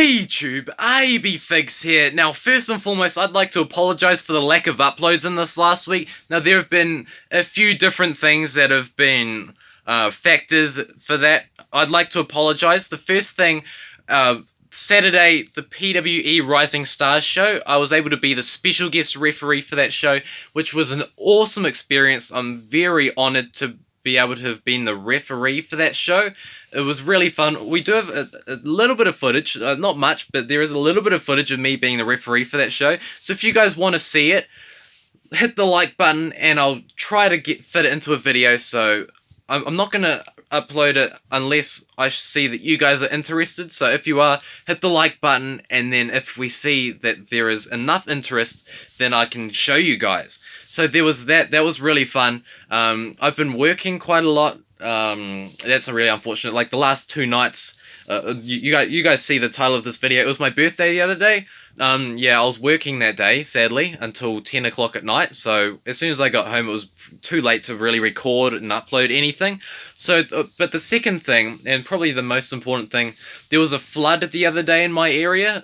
Hey YouTube, ABFigs here. Now first and foremost, I'd like to apologise for the lack of uploads in this last week. Now there have been a few different things that have been factors for that. I'd like to apologise. The first thing, Saturday, the PWE Rising Stars show, I was able to be the special guest referee for that show, which was an awesome experience. I'm very honoured to be able to have been the referee for that show. It was really fun. We do have a little bit of footage, not much, but there is a little bit of footage of me being the referee for that show. So if you guys want to see it, hit the like button and I'll try to fit it into a video. So I'm not going to upload it unless I see that you guys are interested. So if you are, hit the like button, and then if we see that there is enough interest, then I can show you guys. So there was that. That was really fun. I've been working quite a lot. That's really unfortunate. Like the last 2 nights, you guys see the title of this video. It was my birthday the other day. Yeah, I was working that day, sadly, until 10 o'clock at night. So as soon as I got home, it was too late to really record and upload anything. So, but the second thing, and probably the most important thing, there was a flood the other day in my area.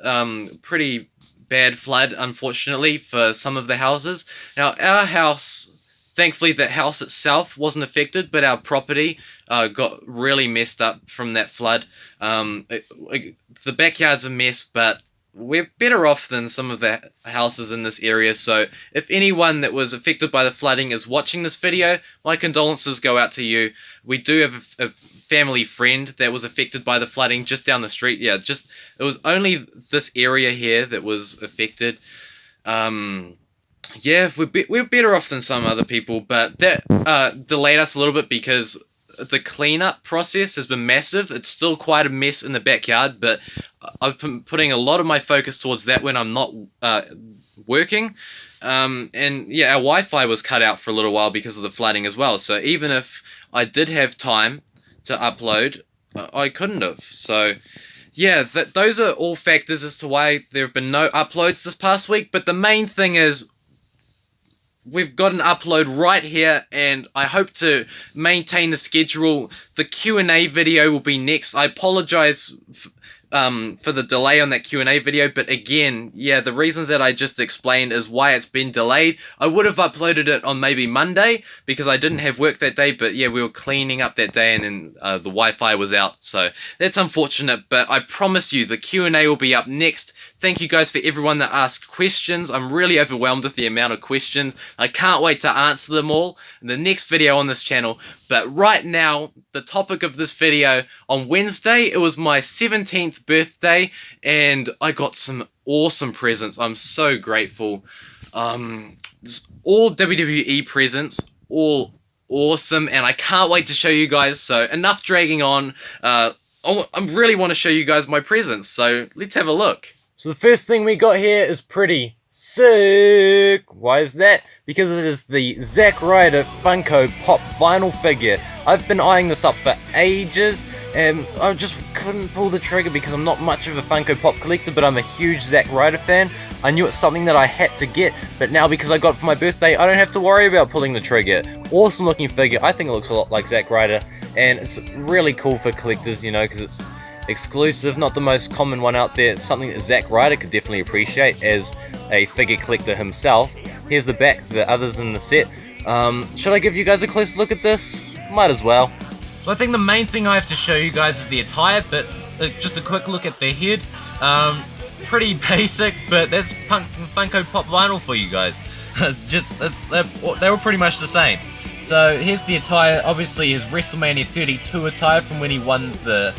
Pretty bad flood, unfortunately, for some of the houses. Now, our house, thankfully, the house itself wasn't affected, but our property got really messed up from that flood. The backyard's a mess, but we're better off than some of the houses in this area. So if anyone that was affected by the flooding is watching this video, my condolences go out to you. We do have a family friend that was affected by the flooding just down the street. Yeah, it was only this area here that was affected. Yeah, we're better off than some other people, but that delayed us a little bit because the cleanup process has been massive. It's still quite a mess in the backyard, but I've been putting a lot of my focus towards that when I'm not working. And yeah, our Wi-Fi was cut out for a little while because of the flooding as well. So even if I did have time to upload, I couldn't have. So yeah, those are all factors as to why there have been no uploads this past week. But the main thing is, we've got an upload right here, and I hope to maintain the schedule. The Q&A video will be next. I apologize for the delay on that Q&A video, but again, yeah, the reasons that I just explained is why it's been delayed. I would have uploaded it on maybe Monday because I didn't have work that day, but yeah, we were cleaning up that day and then the Wi-Fi was out, so that's unfortunate, but I promise you the Q&A will be up next. Thank you guys for everyone that asked questions. I'm really overwhelmed with the amount of questions. I can't wait to answer them all in the next video on this channel. But right now, the topic of this video, on Wednesday, it was my 17th birthday, and I got some awesome presents. I'm so grateful. All WWE presents, all awesome, and I can't wait to show you guys. So enough dragging on. I really want to show you guys my presents, so let's have a look. So the first thing we got here is pretty sick. Why is that? Because it is the Zack Ryder Funko Pop vinyl figure. I've been eyeing this up for ages, and I just couldn't pull the trigger because I'm not much of a Funko Pop collector, but I'm a huge Zack Ryder fan. I knew it's something that I had to get, but now because I got it for my birthday, I don't have to worry about pulling the trigger. Awesome looking figure. I think it looks a lot like Zack Ryder, and it's really cool for collectors, you know, because it's exclusive, not the most common one out there. It's something that Zack Ryder could definitely appreciate as a figure collector himself. Here's the back, the others in the set. Should I give you guys a close look at this? Might as well. So I think the main thing I have to show you guys is the attire, but just a quick look at the head. Pretty basic, but that's Funko Pop vinyl for you guys. They were pretty much the same. So here's the attire. Obviously his WrestleMania 32 attire from when he won the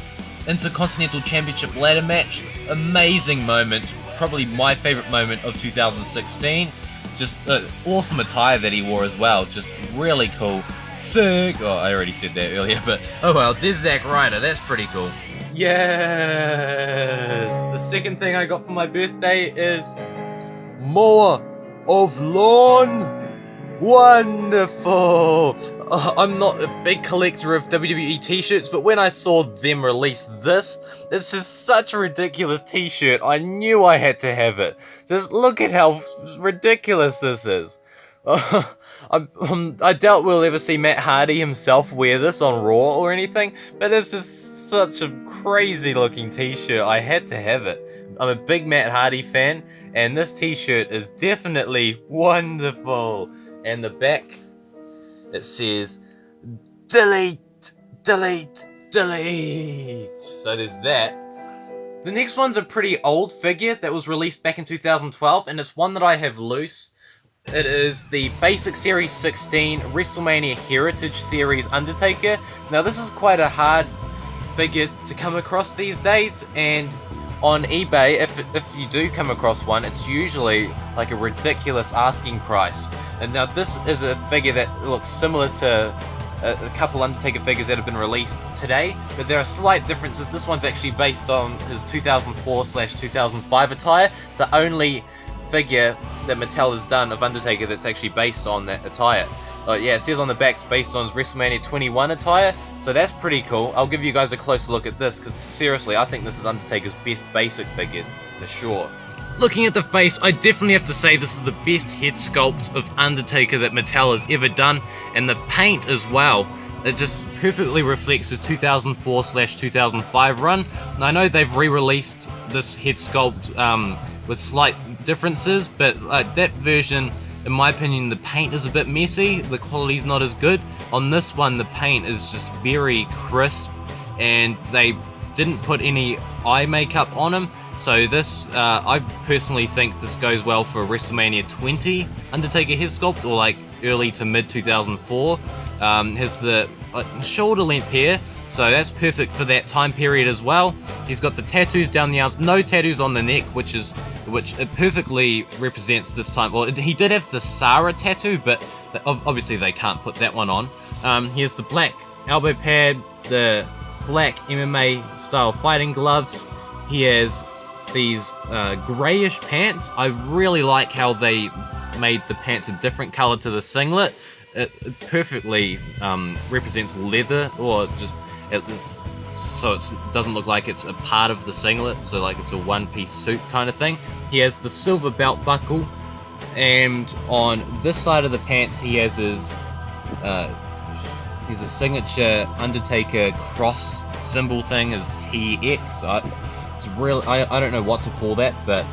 Intercontinental Championship ladder match. Amazing moment, probably my favorite moment of 2016. Just awesome attire that he wore as well, just really cool. Sick. Oh, I already said that earlier, but oh well, there's Zack Ryder, that's pretty cool. Yes! The second thing I got for my birthday is more of lawn. Wonderful! I'm not a big collector of WWE t-shirts, but when I saw them release this is such a ridiculous t-shirt. I knew I had to have it. Just look at how ridiculous this is. I doubt we'll ever see Matt Hardy himself wear this on Raw or anything, but this is such a crazy looking t-shirt. I had to have it. I'm a big Matt Hardy fan, and this t-shirt is definitely wonderful. And the back, it says, delete, delete, delete. So there's that. The next one's a pretty old figure that was released back in 2012, and it's one that I have loose. It is the Basic Series 16 WrestleMania Heritage Series Undertaker. Now this is quite a hard figure to come across these days, and on eBay, if you do come across one, it's usually like a ridiculous asking price. And now this is a figure that looks similar to a couple Undertaker figures that have been released today, but there are slight differences. This one's actually based on his 2004/2005 attire, the only figure that Mattel has done of Undertaker that's actually based on that attire. Yeah, it says on the back it's based on his WrestleMania 21 attire, so that's pretty cool. I'll give you guys a closer look at this, because seriously, I think this is Undertaker's best basic figure, for sure. Looking at the face, I definitely have to say this is the best head sculpt of Undertaker that Mattel has ever done, and the paint as well. It just perfectly reflects the 2004/2005 run. And I know they've re-released this head sculpt with slight differences, but that version, in my opinion, the paint is a bit messy, the quality's not as good. On this one, the paint is just very crisp, and they didn't put any eye makeup on him. So this, I personally think this goes well for WrestleMania 20 Undertaker head sculpt, or like early to mid 2004. Has the shoulder length hair, so that's perfect for that time period as well. He's got the tattoos down the arms, no tattoos on the neck, which it perfectly represents this time. Well, he did have the Sarah tattoo, but obviously they can't put that one on. Here's the black elbow pad, the black MMA style fighting gloves. He has these grayish pants. I really like how they made the pants a different color to the singlet. It perfectly represents leather, or just so it doesn't look like it's a part of the singlet, so like it's a one-piece suit kind of thing. He has the silver belt buckle, and on this side of the pants he has his a signature Undertaker cross symbol thing, his TX. I don't know what to call that, but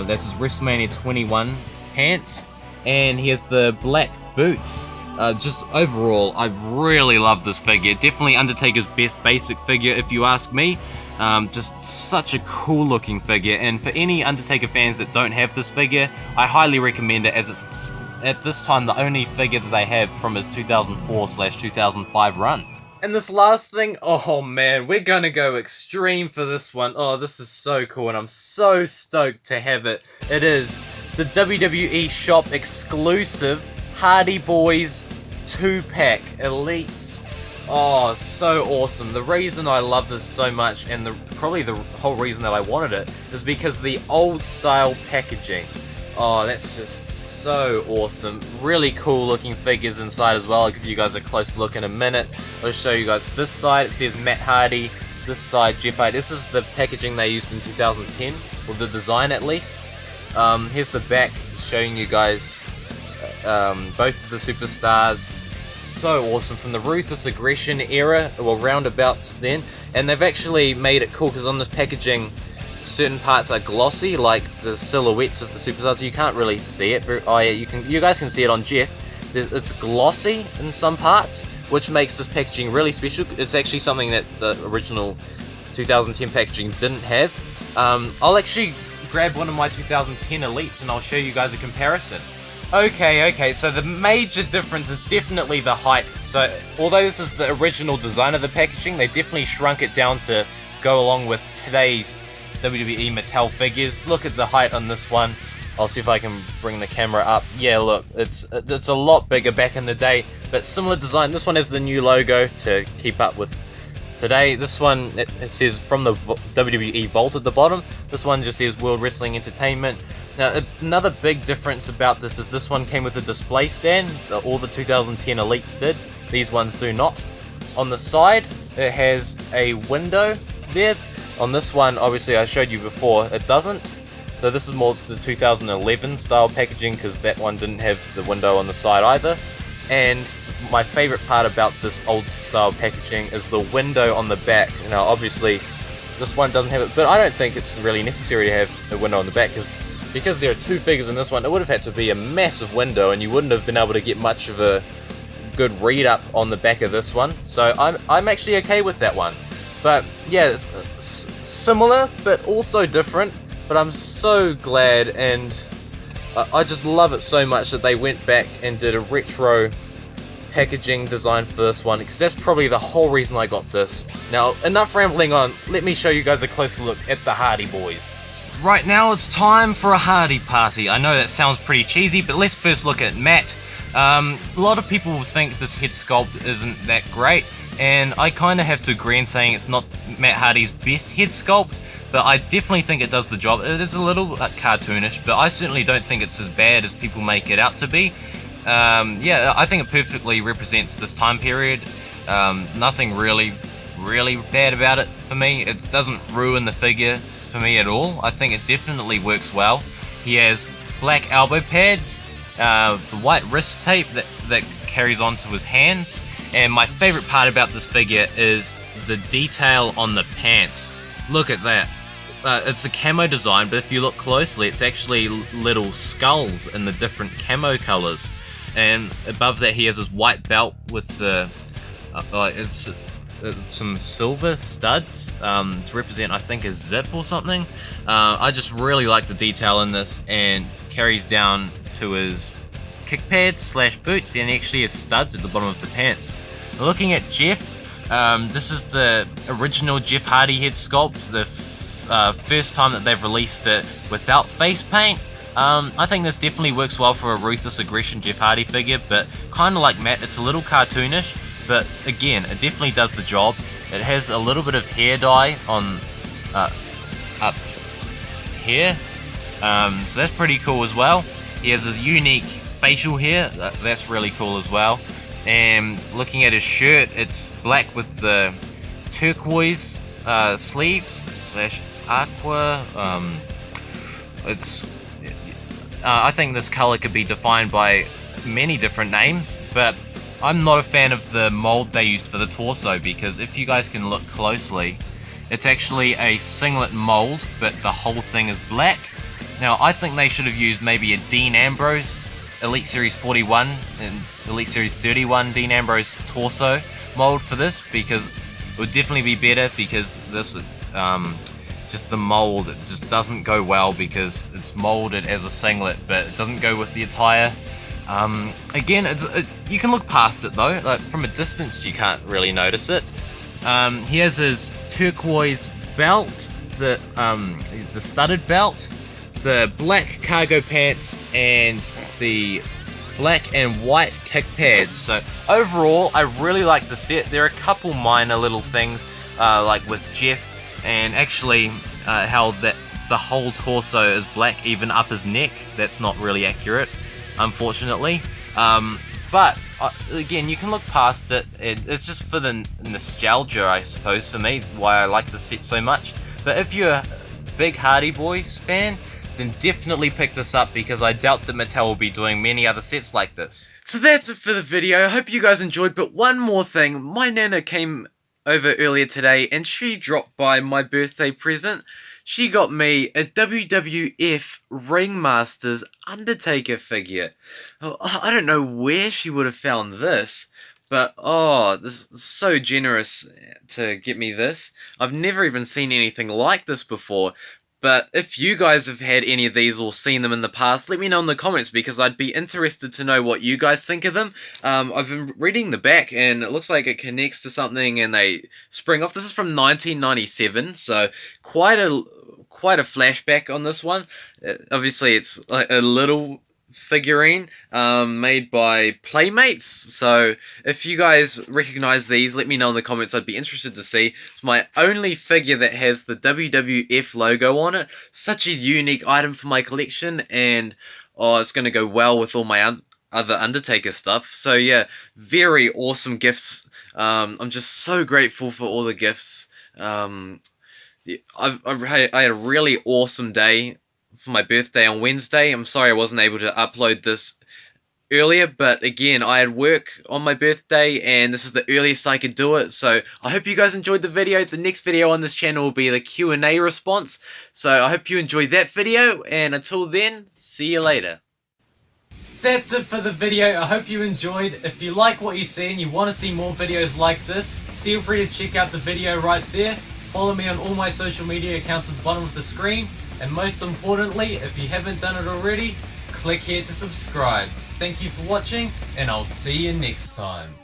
that's his WrestleMania 21 pants, and he has the black boots. Just overall, I really love this figure. Definitely Undertaker's best basic figure, if you ask me. Just such a cool looking figure, and for any Undertaker fans that don't have this figure, I highly recommend it, as it's at this time the only figure that they have from his 2004/2005 run. And this last thing, oh man, we're gonna go extreme for this one. Oh, this is so cool, and I'm so stoked to have it. It is the WWE Shop exclusive Hardy Boys 2-pack Elites. Oh, so awesome. The reason I love this so much, and probably the whole reason that I wanted it, is because the old style packaging. Oh, that's just so awesome. Really cool looking figures inside as well. I'll give you guys a close look in a minute. I'll show you guys this side. It says Matt Hardy. This side, Jeff Hardy. This is the packaging they used in 2010, or the design at least. Here's the back, showing you guys both of the superstars. So awesome, from the Ruthless Aggression era, well, roundabouts then. And they've actually made it cool, because on this packaging, certain parts are glossy, like the silhouettes of the superstars. You can't really see it. Oh yeah, you guys can see it on Jeff. It's glossy in some parts, which makes this packaging really special. It's actually something that the original 2010 packaging didn't have. I'll actually grab one of my 2010 Elites and I'll show you guys a comparison. Okay, so the major difference is definitely the height. So although this is the original design of the packaging, they definitely shrunk it down to go along with today's WWE Mattel figures. Look at the height on this one. I'll see if I can bring the camera up. Yeah, look, it's a lot bigger back in the day, but similar design. This one has the new logo to keep up with today. This one, it says from the WWE Vault at the bottom. This one just says World Wrestling Entertainment. Now, another big difference about this is this one came with a display stand. All the 2010 Elites did. These ones do not. On the side, it has a window there. On this one, obviously I showed you before, it doesn't. So So this is more the 2011 style packaging, because that one didn't have the window on the side either. And my favorite part about this old style packaging is the window on the back. Now obviously this one doesn't have it, but I don't think it's really necessary to have a window on the back, because there are two figures in this one. It would have had to be a massive window, and you wouldn't have been able to get much of a good read up on the back of this one. So I'm actually okay with that one. But yeah, similar but also different. But I'm so glad, and I just love it so much that they went back and did a retro packaging design for this one, because that's probably the whole reason I got this. Now, enough rambling on, let me show you guys a closer look at the Hardy Boys. Right now it's time for a Hardy party. I know that sounds pretty cheesy, but let's first look at Matt. A lot of people think this head sculpt isn't that great, and I kind of have to agree in saying it's not Matt Hardy's best head sculpt, but I definitely think it does the job. It is a little cartoonish, but I certainly don't think it's as bad as people make it out to be. Yeah, I think it perfectly represents this time period. Nothing really bad about it for me. It doesn't ruin the figure for me at all. I think it definitely works well. He has black elbow pads, the white wrist tape that carries onto his hands, and my favorite part about this figure is the detail on the pants. Look at that. It's a camo design, but if you look closely, it's actually little skulls in the different camo colors. And above that, he has his white belt with the some silver studs to represent, I think, a zip or something. I just really like the detail in this, and carries down to his kick pads slash boots, and actually has studs at the bottom of the pants. Looking at Jeff, this is the original Jeff Hardy head sculpt, the first time that they've released it without face paint. I think this definitely works well for a Ruthless Aggression Jeff Hardy figure, but kind of like Matt, it's a little cartoonish, but again, it definitely does the job. It has a little bit of hair dye on up here, so that's pretty cool as well. He has a unique facial hair, that's really cool as well. And looking at his shirt, it's black with the turquoise sleeves slash aqua. I think this color could be defined by many different names, but I'm not a fan of the mold they used for the torso, because if you guys can look closely, it's actually a singlet mold, but the whole thing is black. Now, I think they should have used maybe a Dean Ambrose Elite Series 41 and Elite Series 31 Dean Ambrose torso mold for this, because it would definitely be better, because this is just the mold, it just doesn't go well because it's molded as a singlet, but it doesn't go with the attire. Again, you can look past it though, like from a distance you can't really notice it. He has his turquoise belt, the studded belt, the black cargo pants, and the black and white kick pads. So overall, I really like the set. There are a couple minor little things, like with Jeff, and actually how that the whole torso is black, even up his neck. That's not really accurate, unfortunately. But again, you can look past it. It's just for the nostalgia, I suppose, for me, why I like the set so much. But if you're a big Hardy Boys fan, then definitely pick this up, because I doubt that Mattel will be doing many other sets like this. So that's it for the video. I hope you guys enjoyed, but one more thing. My Nana came over earlier today, and she dropped by my birthday present. She got me a WWF Ringmasters Undertaker figure. Oh, I don't know where she would have found this, but oh, this is so generous to get me this. I've never even seen anything like this before. But if you guys have had any of these or seen them in the past, let me know in the comments, because I'd be interested to know what you guys think of them. I've been reading the back, and it looks like it connects to something and they spring off. This is from 1997, so quite a flashback on this one. Obviously, it's like a little figurine made by Playmates, so if you guys recognize these, let me know in the comments. I'd be interested to see. It's my only figure that has the WWF logo on it. Such a unique item for my collection, and oh, it's going to go well with all my other Undertaker stuff. So yeah, very awesome gifts. I'm just so grateful for all the gifts. I had a really awesome day for my birthday on Wednesday. I'm sorry I wasn't able to upload this earlier, but again, I had work on my birthday and this is the earliest I could do it. So I hope you guys enjoyed the video. The next video on this channel will be the Q&A response. So I hope you enjoyed that video, and until then, see you later. That's it for the video. I hope you enjoyed. If you like what you see and you want to see more videos like this, feel free to check out the video right there. Follow me on all my social media accounts at the bottom of the screen. And most importantly, if you haven't done it already, click here to subscribe. Thank you for watching, and I'll see you next time.